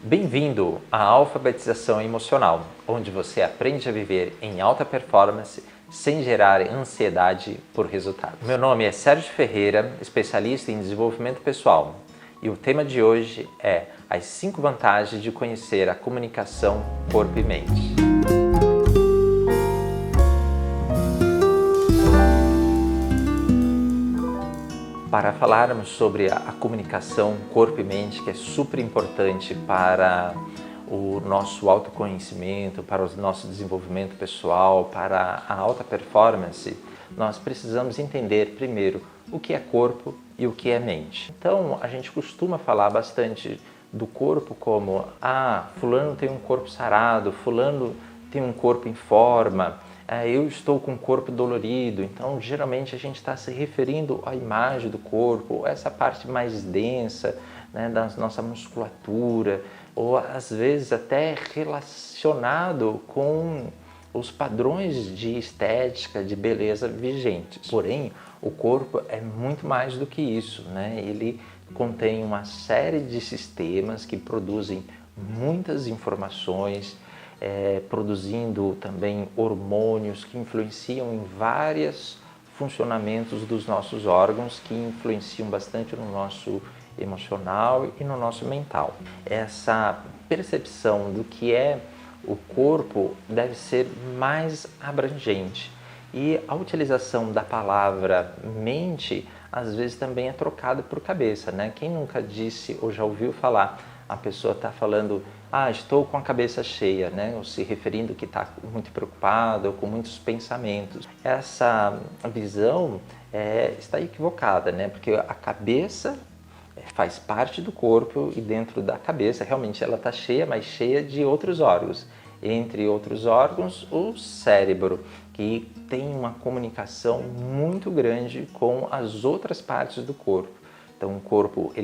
Bem-vindo à Alfabetização Emocional, onde você aprende a viver em alta performance sem gerar ansiedade por resultados. Meu nome é Sérgio Ferreira, especialista em desenvolvimento pessoal, e o tema de hoje é as 5 vantagens de conhecer a comunicação corpo e mente. Para falarmos sobre a comunicação corpo e mente, que é super importante para o nosso autoconhecimento, para o nosso desenvolvimento pessoal, para a alta performance, nós precisamos entender primeiro o que é corpo e o que é mente. Então, a gente costuma falar bastante do corpo como fulano tem um corpo sarado, fulano tem um corpo em forma, eu estou com o corpo dolorido. Então, geralmente a gente está se referindo à imagem do corpo, essa parte mais densa, né, da nossa musculatura, ou às vezes até relacionado com os padrões de estética, de beleza vigentes. Porém, o corpo é muito mais do que isso, né? Ele contém uma série de sistemas que produzem muitas informações, produzindo também hormônios que influenciam em vários funcionamentos dos nossos órgãos, que influenciam bastante no nosso emocional e no nosso mental. Essa percepção do que é o corpo deve ser mais abrangente. E a utilização da palavra mente, às vezes também é trocada por cabeça, né? Quem nunca disse ou já ouviu falar, a pessoa está falando, estou com a cabeça cheia, né? Ou se referindo que está muito preocupado ou com muitos pensamentos. Essa visão está equivocada, né? Porque a cabeça faz parte do corpo e dentro da cabeça realmente ela está cheia, mas cheia de outros órgãos. Entre outros órgãos, o cérebro, que tem uma comunicação muito grande com as outras partes do corpo. Então, o corpo,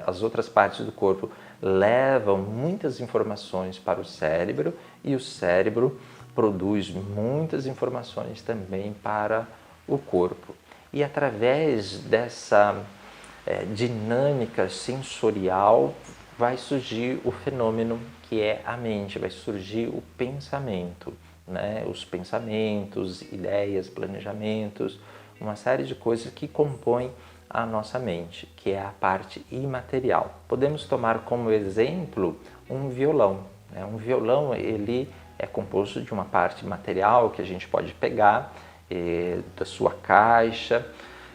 as outras partes do corpo levam muitas informações para o cérebro e o cérebro produz muitas informações também para o corpo. E através dessa dinâmica sensorial vai surgir o fenômeno que é a mente, vai surgir o pensamento, né? Os pensamentos, ideias, planejamentos, uma série de coisas que compõem a nossa mente, que é a parte imaterial. Podemos tomar como exemplo um violão, né? Um violão, ele é composto de uma parte material que a gente pode pegar da sua caixa,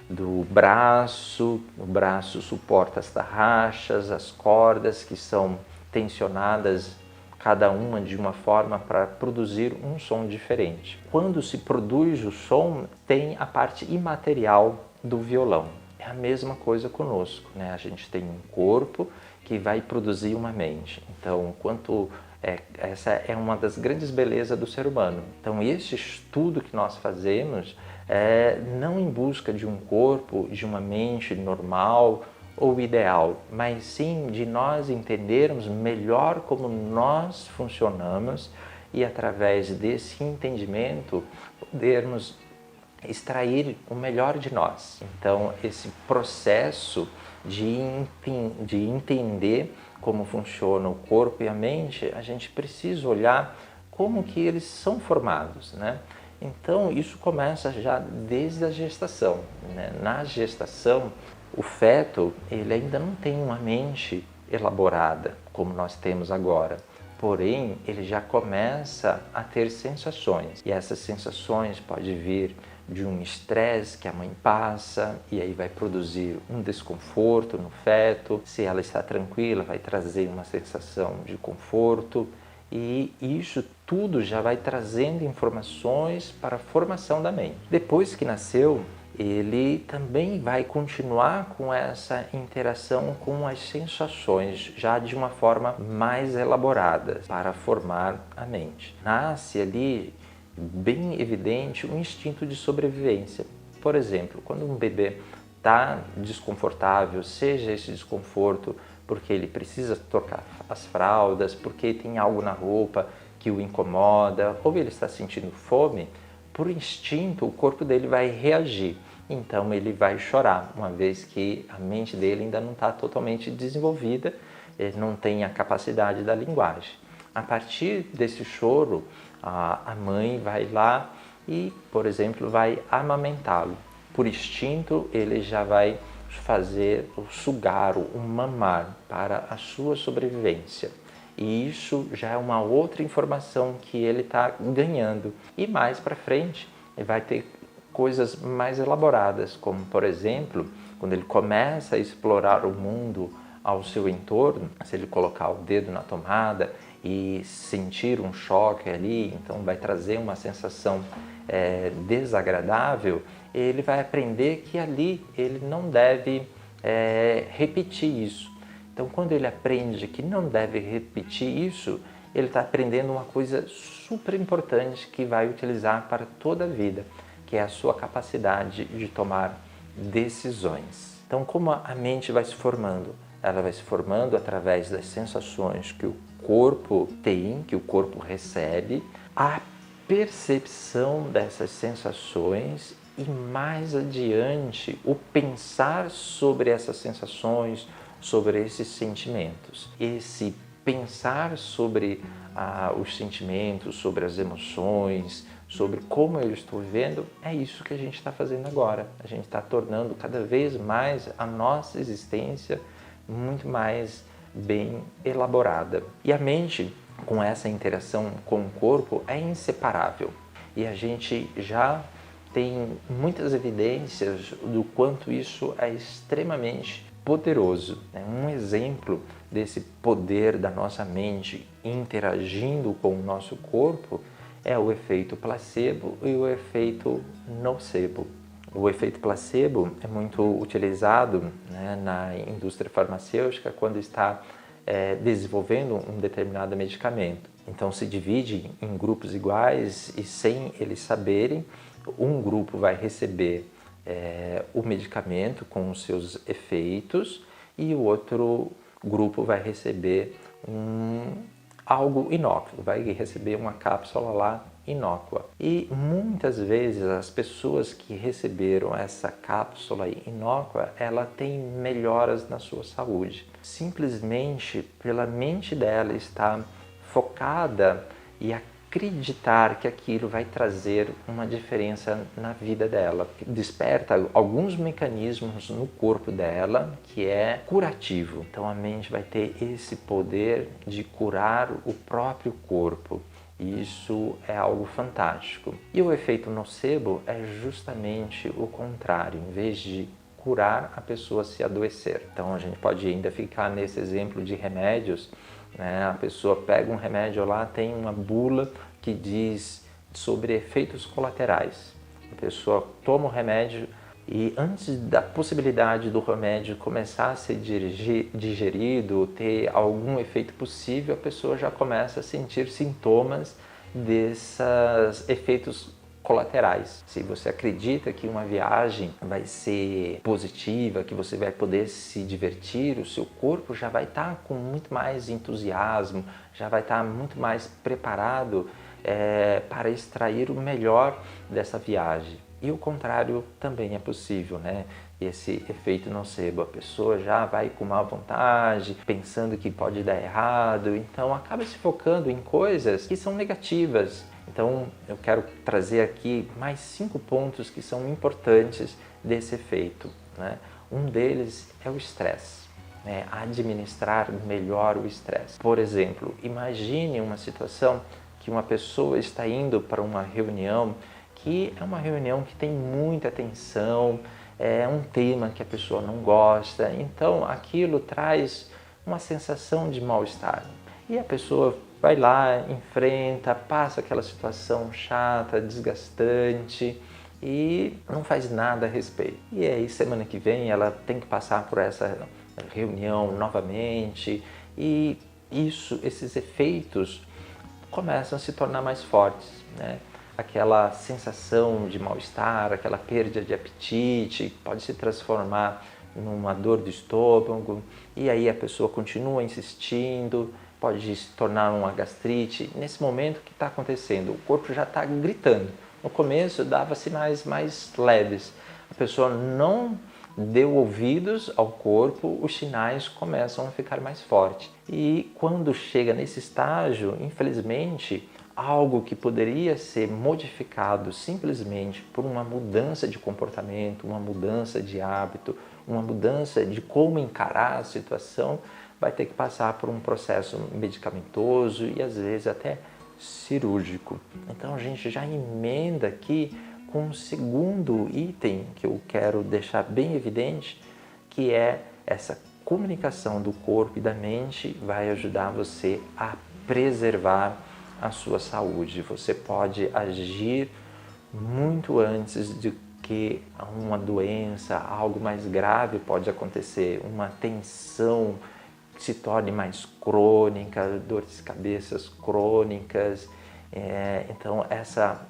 do braço, o braço suporta as tarraxas, as cordas que são tensionadas, cada uma de uma forma para produzir um som diferente. Quando se produz o som, tem a parte imaterial do violão. É a mesma coisa conosco, né? A gente tem um corpo que vai produzir uma mente. Então, essa é uma das grandes belezas do ser humano. Então, esse estudo que nós fazemos não em busca de um corpo, de uma mente normal ou ideal, mas sim de nós entendermos melhor como nós funcionamos e através desse entendimento podermos extrair o melhor de nós. Então, esse processo de entender como funciona o corpo e a mente, a gente precisa olhar como que eles são formados, né? Então, isso começa já desde a gestação, né? Na gestação, o feto ele ainda não tem uma mente elaborada como nós temos agora. Porém, ele já começa a ter sensações. E essas sensações podem vir de um estresse que a mãe passa e aí vai produzir um desconforto no feto. Se ela está tranquila, vai trazer uma sensação de conforto. E isso tudo já vai trazendo informações para a formação da mente. Depois que nasceu, ele também vai continuar com essa interação com as sensações, já de uma forma mais elaborada, para formar a mente. Nasce ali bem evidente um instinto de sobrevivência. Por exemplo, quando um bebê está desconfortável, seja esse desconforto porque ele precisa trocar as fraldas, porque tem algo na roupa que o incomoda, ou ele está sentindo fome, por instinto o corpo dele vai reagir. Então ele vai chorar, uma vez que a mente dele ainda não está totalmente desenvolvida ele não tem a capacidade da linguagem. A partir desse choro, a mãe vai lá e, por exemplo, vai amamentá-lo. Por instinto, ele já vai fazer o sugar, o mamar para a sua sobrevivência. E isso já é uma outra informação que ele está ganhando. E mais para frente, ele vai ter coisas mais elaboradas, como, por exemplo, quando ele começa a explorar o mundo ao seu entorno, se ele colocar o dedo na tomada e sentir um choque ali, então vai trazer uma sensação desagradável, ele vai aprender que ali ele não deve repetir isso. Então, quando ele aprende que não deve repetir isso, ele está aprendendo uma coisa super importante que vai utilizar para toda a vida, que é a sua capacidade de tomar decisões. Então, como a mente vai se formando? Ela vai se formando através das sensações que o corpo tem, que o corpo recebe, a percepção dessas sensações e, mais adiante, o pensar sobre essas sensações, sobre esses sentimentos. Esse pensar sobre os sentimentos, sobre as emoções, sobre como eu estou vivendo, é isso que a gente está fazendo agora. A gente está tornando cada vez mais a nossa existência muito mais bem elaborada. E a mente, com essa interação com o corpo, é inseparável. E a gente já tem muitas evidências do quanto isso é extremamente poderoso. Um exemplo desse poder da nossa mente interagindo com o nosso corpo é o efeito placebo e o efeito nocebo. O efeito placebo é muito utilizado, na indústria farmacêutica quando está desenvolvendo um determinado medicamento. Então se divide em grupos iguais e, sem eles saberem, um grupo vai receber o medicamento com os seus efeitos e o outro grupo vai receber algo inócuo, vai receber uma cápsula lá inócua. E muitas vezes as pessoas que receberam essa cápsula inócua, ela tem melhoras na sua saúde, simplesmente pela mente dela estar focada e acreditar que aquilo vai trazer uma diferença na vida dela. Desperta alguns mecanismos no corpo dela que é curativo. Então a mente vai ter esse poder de curar o próprio corpo. Isso é algo fantástico. E o efeito nocebo é justamente o contrário. Em vez de curar, a pessoa se adoecer. Então a gente pode ainda ficar nesse exemplo de remédios. A pessoa pega um remédio lá, tem uma bula que diz sobre efeitos colaterais. A pessoa toma o remédio e, antes da possibilidade do remédio começar a ser digerido, ter algum efeito possível, a pessoa já começa a sentir sintomas desses efeitos colaterais. Se você acredita que uma viagem vai ser positiva, que você vai poder se divertir, o seu corpo já vai estar com muito mais entusiasmo, já vai estar muito mais preparado para extrair o melhor dessa viagem. E o contrário também é possível, Esse efeito nocebo, a pessoa já vai com má vontade, pensando que pode dar errado, então acaba se focando em coisas que são negativas. Então eu quero trazer aqui mais 5 pontos que são importantes desse efeito. Um deles é o estresse, administrar melhor o estresse. Por exemplo, imagine uma situação que uma pessoa está indo para uma reunião que é uma reunião que tem muita tensão, é um tema que a pessoa não gosta, então aquilo traz uma sensação de mal-estar. E a pessoa vai lá, enfrenta, passa aquela situação chata, desgastante e não faz nada a respeito. E aí semana que vem ela tem que passar por essa reunião novamente e esses efeitos começam a se tornar mais fortes, Aquela sensação de mal-estar, aquela perda de apetite pode se transformar numa dor do estômago e aí a pessoa continua insistindo, pode se tornar uma gastrite. Nesse momento, o que está acontecendo? O corpo já está gritando. No começo dava sinais mais leves. A pessoa não deu ouvidos ao corpo, os sinais começam a ficar mais fortes. E quando chega nesse estágio, infelizmente, algo que poderia ser modificado simplesmente por uma mudança de comportamento, uma mudança de hábito, uma mudança de como encarar a situação, vai ter que passar por um processo medicamentoso e às vezes até cirúrgico. Então a gente já emenda aqui com um segundo item que eu quero deixar bem evidente, que é essa comunicação do corpo e da mente vai ajudar você a preservar a sua saúde. Você pode agir muito antes de que uma doença, algo mais grave pode acontecer, uma tensão que se torne mais crônica, dores de cabeça crônicas. Então essa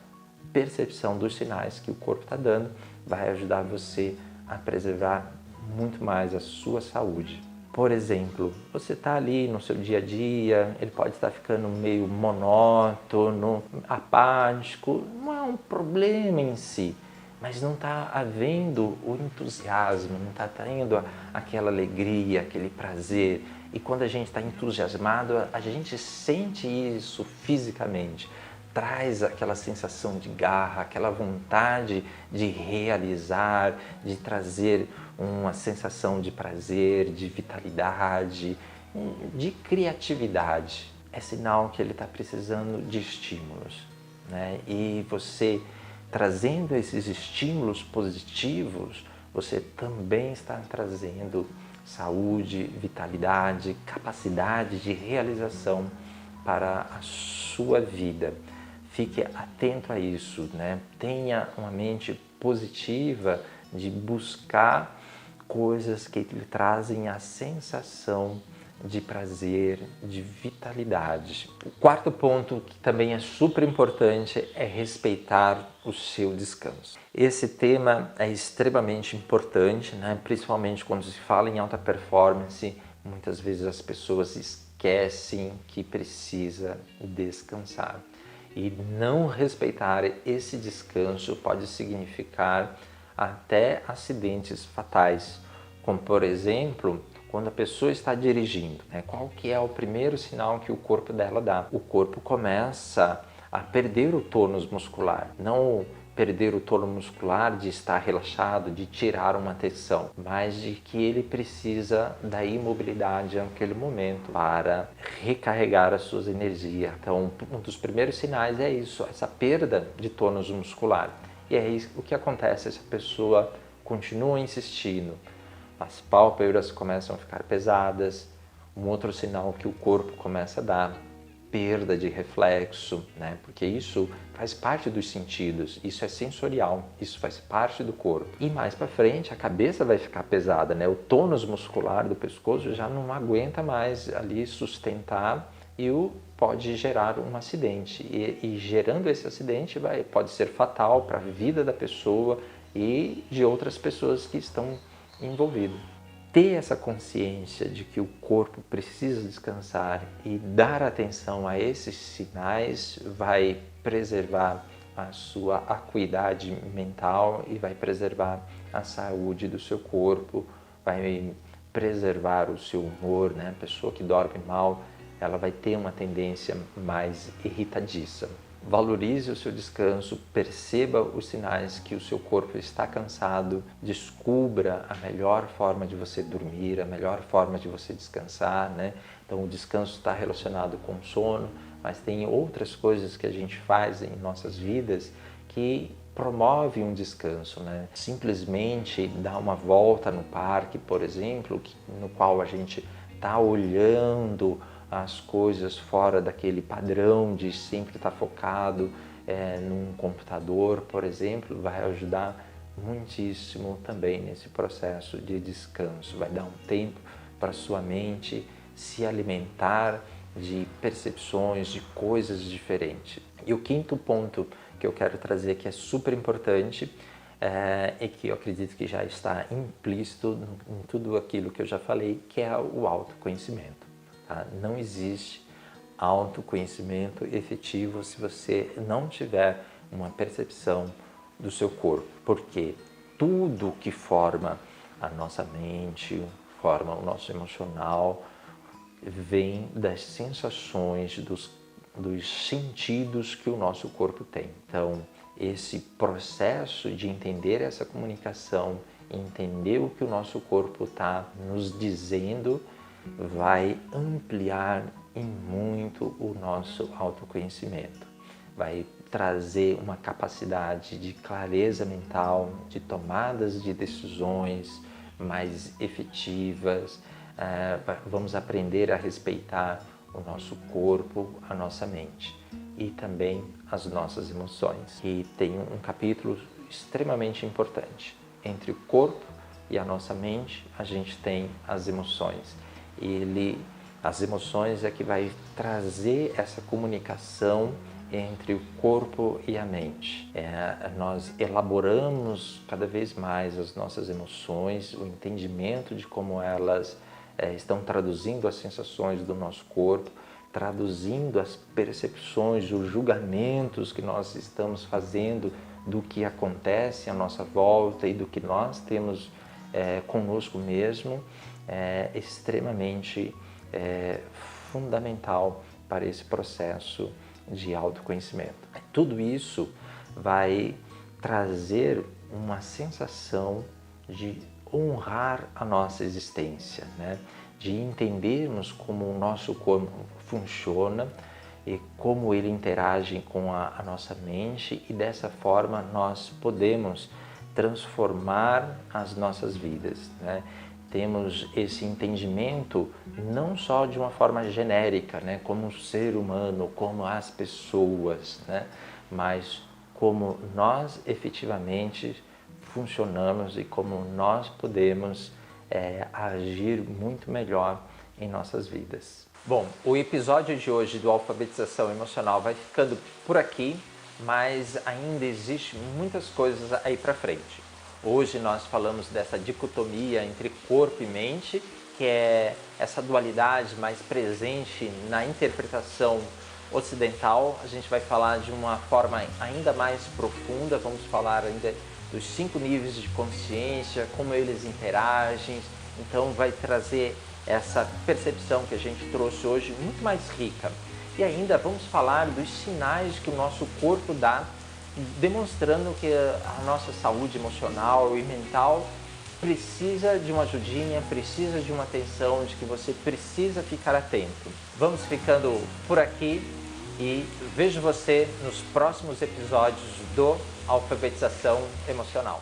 percepção dos sinais que o corpo está dando vai ajudar você a preservar muito mais a sua saúde. Por exemplo, você está ali no seu dia a dia, ele pode estar ficando meio monótono, apático, não é um problema em si, mas não está havendo o entusiasmo, não está tendo aquela alegria, aquele prazer. E quando a gente está entusiasmado, a gente sente isso fisicamente. Traz aquela sensação de garra, aquela vontade de realizar, de trazer uma sensação de prazer, de vitalidade, de criatividade. É sinal que ele está precisando de estímulos, né? E você trazendo esses estímulos positivos, você também está trazendo saúde, vitalidade, capacidade de realização para a sua vida. Fique atento a isso, né? Tenha uma mente positiva de buscar coisas que lhe trazem a sensação de prazer, de vitalidade. O quarto ponto, que também é super importante, é respeitar o seu descanso. Esse tema é extremamente importante, né? Principalmente quando se fala em alta performance, muitas vezes as pessoas esquecem que precisa descansar. E não respeitar esse descanso pode significar até acidentes fatais, como por exemplo, quando a pessoa está dirigindo, né? Qual que é o primeiro sinal que o corpo dela dá? O corpo começa a perder o tônus muscular, não perder o tônus muscular de estar relaxado, de tirar uma tensão, mas de que ele precisa da imobilidade naquele momento para recarregar as suas energias. Então, um dos primeiros sinais é isso, essa perda de tônus muscular. E é isso, o que acontece se a pessoa continua insistindo. As pálpebras começam a ficar pesadas, um outro sinal que o corpo começa a dar, perda de reflexo, né? Porque isso faz parte dos sentidos, isso é sensorial, isso faz parte do corpo. E mais para frente a cabeça vai ficar pesada, né? O tônus muscular do pescoço já não aguenta mais ali sustentar e pode gerar um acidente. E gerando esse acidente pode ser fatal para a vida da pessoa e de outras pessoas que estão envolvidas. Ter essa consciência de que o corpo precisa descansar e dar atenção a esses sinais vai preservar a sua acuidade mental e vai preservar a saúde do seu corpo, vai preservar o seu humor, né? A pessoa que dorme mal, ela vai ter uma tendência mais irritadiça. Valorize o seu descanso, perceba os sinais que o seu corpo está cansado, descubra a melhor forma de você dormir, a melhor forma de você descansar, né? Então o descanso está relacionado com o sono, mas tem outras coisas que a gente faz em nossas vidas que promove um descanso, né? Simplesmente dar uma volta no parque, por exemplo, no qual a gente está olhando as coisas fora daquele padrão de sempre estar focado num computador, por exemplo, vai ajudar muitíssimo também nesse processo de descanso. Vai dar um tempo para sua mente se alimentar de percepções, de coisas diferentes. E o quinto ponto que eu quero trazer, que é super importante, e que eu acredito que já está implícito em tudo aquilo que eu já falei, que é o autoconhecimento. Tá? Não existe autoconhecimento efetivo se você não tiver uma percepção do seu corpo, porque tudo que forma a nossa mente, forma o nosso emocional, vem das sensações, dos sentidos que o nosso corpo tem. Então, esse processo de entender essa comunicação, entender o que o nosso corpo está nos dizendo, vai ampliar em muito o nosso autoconhecimento. Vai trazer uma capacidade de clareza mental, de tomadas de decisões mais efetivas. Vamos aprender a respeitar o nosso corpo, a nossa mente e também as nossas emoções. E tem um capítulo extremamente importante. Entre o corpo e a nossa mente, a gente tem as emoções. As emoções é que vai trazer essa comunicação entre o corpo e a mente. Nós elaboramos cada vez mais as nossas emoções, o entendimento de como elas estão traduzindo as sensações do nosso corpo, traduzindo as percepções, os julgamentos que nós estamos fazendo do que acontece à nossa volta e do que nós temos conosco mesmo, é extremamente fundamental para esse processo de autoconhecimento. Tudo isso vai trazer uma sensação de honrar a nossa existência, né? De entendermos como o nosso corpo funciona e como ele interage com a nossa mente, e dessa forma nós podemos transformar as nossas vidas, né? Temos esse entendimento não só de uma forma genérica, né, como um ser humano, como as pessoas, né, mas como nós efetivamente funcionamos e como nós podemos agir muito melhor em nossas vidas. Bom, o episódio de hoje do Alfabetização Emocional vai ficando por aqui, mas ainda existe muitas coisas aí para frente. Hoje nós falamos dessa dicotomia entre corpo e mente, que é essa dualidade mais presente na interpretação ocidental. A gente vai falar de uma forma ainda mais profunda, vamos falar ainda dos 5 níveis de consciência, como eles interagem. Então vai trazer essa percepção que a gente trouxe hoje muito mais rica. E ainda vamos falar dos sinais que o nosso corpo dá, demonstrando que a nossa saúde emocional e mental precisa de uma ajudinha, precisa de uma atenção, de que você precisa ficar atento. Vamos ficando por aqui e vejo você nos próximos episódios do Alfabetização Emocional.